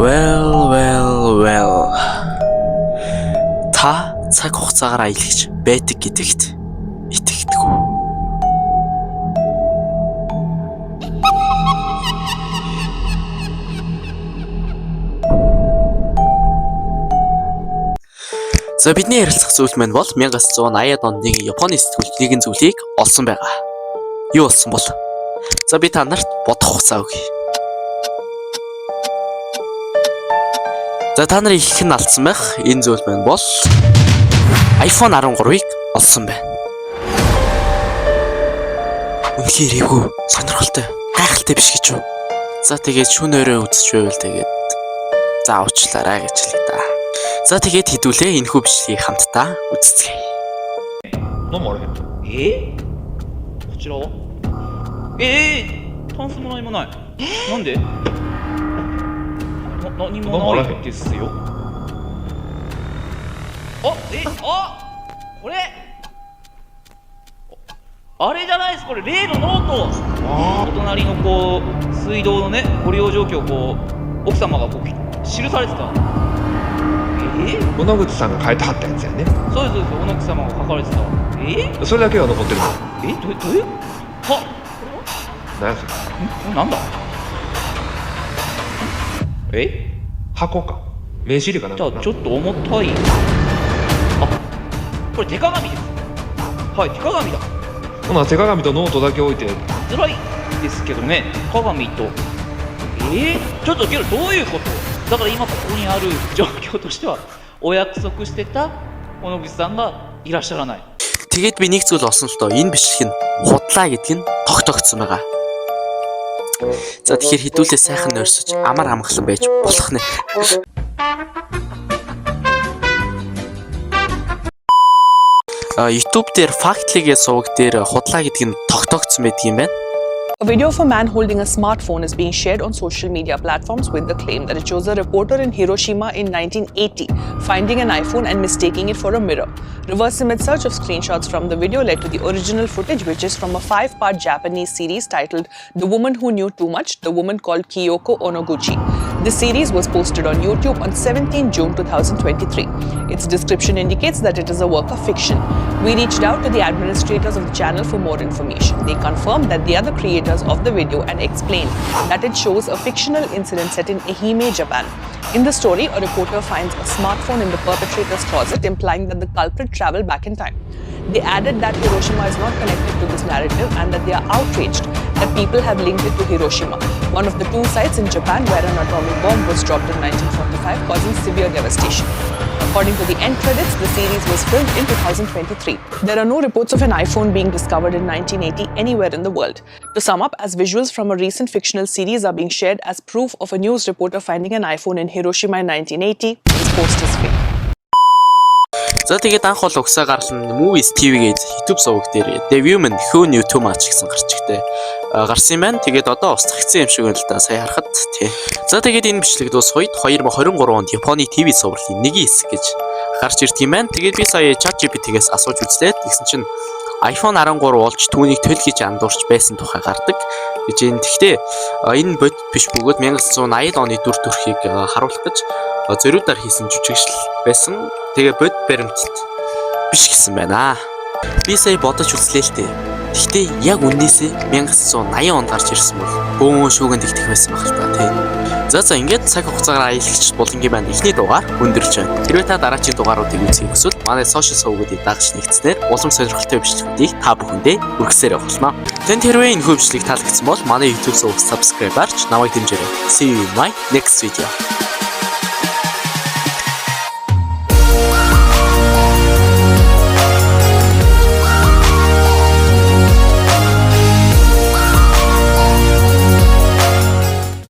Well. Та цаг хугацаагаар аялагч байдаг гэдэгт итгэдэггүй. За бидний ярилцах зүйл маань бол 1980-ад оны Японы сэтгүүлч нэгэн зүйлийг олсон байгаа. Юу олсон бол? За би та нарт бодох хугацаа өгье. За та нарын их нь алдсан байх энэ зүйл маань бол iPhone 13-ыг олсон байна. Үнэхээр эвгүй сонирхолтой, гайхалтай биш гэж юу? За тэгээд шүүнээрээ үзэж байвал тэгээд за уучлаарай гэж хэлээ да. За тэгээд хэдүүлээ энэ хүү бичлэгийг хамтдаа үзцгээе. 何もあらへん。こちらはタンスも何もない。なんで何もないですよ。これあれじゃないです。これ例のノート。お隣のこう水道のねご利用状況をこう奥様がこう記されてた。小野口さんが書いてはったやつやね。そうです小野口様が書かれてた。それだけは残ってるの。どういう？何やそれ。なんだ。箱か。名刺入れかなんかな。じゃあちょっと重たい。これ手鏡です。はい手鏡だ。ほな手鏡とノートだけ置いて。辛いですけどね手鏡と。ちょっとけどどういうこと？だから今ここにある状況としてはお約束してた小野口さんがいらっしゃらない。 Тэгээд би нэг зүйл олсон л доо энэ бичлэг нь худлаа гэдэг нь тогтогдсон байгаа. За тэгэхээр хэдүүлээ сайхан нойрсож амар хамгаалan байж болох нэ. YouTube дээр fact-ийн суваг дээр худлаа гэдэг нь тогтогдсон байдаг юм байна. A video of a man holding a smartphone is being shared on social media platforms with the claim that it shows a reporter in Hiroshima in 1980 finding an iPhone and mistaking it for a mirror. Reverse image search of screenshots from the video led to the original footage, which is from a 5-part Japanese series titled The Woman Who Knew Too Much, The Woman Called Kyoko Onoguchi. The series was posted on YouTube on 17 June 2023. Its description indicates that it is a work of fiction. We reached out to the administrators of the channel for more information. They confirmed that they are the creators of the video and explained that it shows a fictional incident set in Ehime, Japan. In the story, a reporter finds a smartphone in the perpetrator's closet, implying that the culprit traveled back in time. They added that Hiroshima is not connected to this narrative and that they are outraged that people have linked it to Hiroshima, one of the 2 sites in Japan where an atomic bomb was dropped in 1945, causing severe devastation. According to the end credits, the series was filmed in 2023. There are no reports of an iPhone being discovered in 1980 anywhere in the world. To sum up, as visuals from a recent fictional series are being shared as proof of a news reporter finding an iPhone in Hiroshima in 1980, this post is fake. За тэгээд анх бол угсаа гарлан Movies TV-гээд YouTube суваг дээр The Woman Who Knew Too Much гэсэн гарчигтэй гарсан юм байна. Тэгээд одоо устгагдсан юм шиг байна л да сая харахад тий. За тэгээд энэ бичлэг дуусах үед 2023 онд Японы TV сувралын нэгэн хэсэг гэж гарч ирдэг юм байна. Тэгээд би сая ChatGPT-гээс асууж үзлээ. Тэгсэн чинь iPhone 13 болж түүнийг төлгөж андуурч байсан тухай гардаг гэж энэ. Тэгтээ энэ бод биш бөгөөд 1980 оны дүр төрхийг харуулах гэж зориудаар хийсэн жүжигшил байсан. Тэгээ бод баримталт биш гэсэн байна. Би сая бодож үзлээ л дээ. Гэхдээ яг үннээсээ 1980 онд гарч ирсэн бол бөөн шүүгэнд игдэх байсан баг л та тий. За ингээд цаг хугацаагаар аялагч Булангийн банд ихний дугаар өндөрлж байна. Хэрвээ та дараагийн дугааруудыг үзэх хүсвэл манай сошиал сувгуудыг дагаж нэгтснээр улам сонирхолтой бичлэгүүдийг та бүхэндээ хүргэсээр болно. Танд хэрвээ энэ хөвчлийг таалагдсан бол манай YouTube сувгаас subscribe-арч намайг дэмжээрэй. See you in my next video.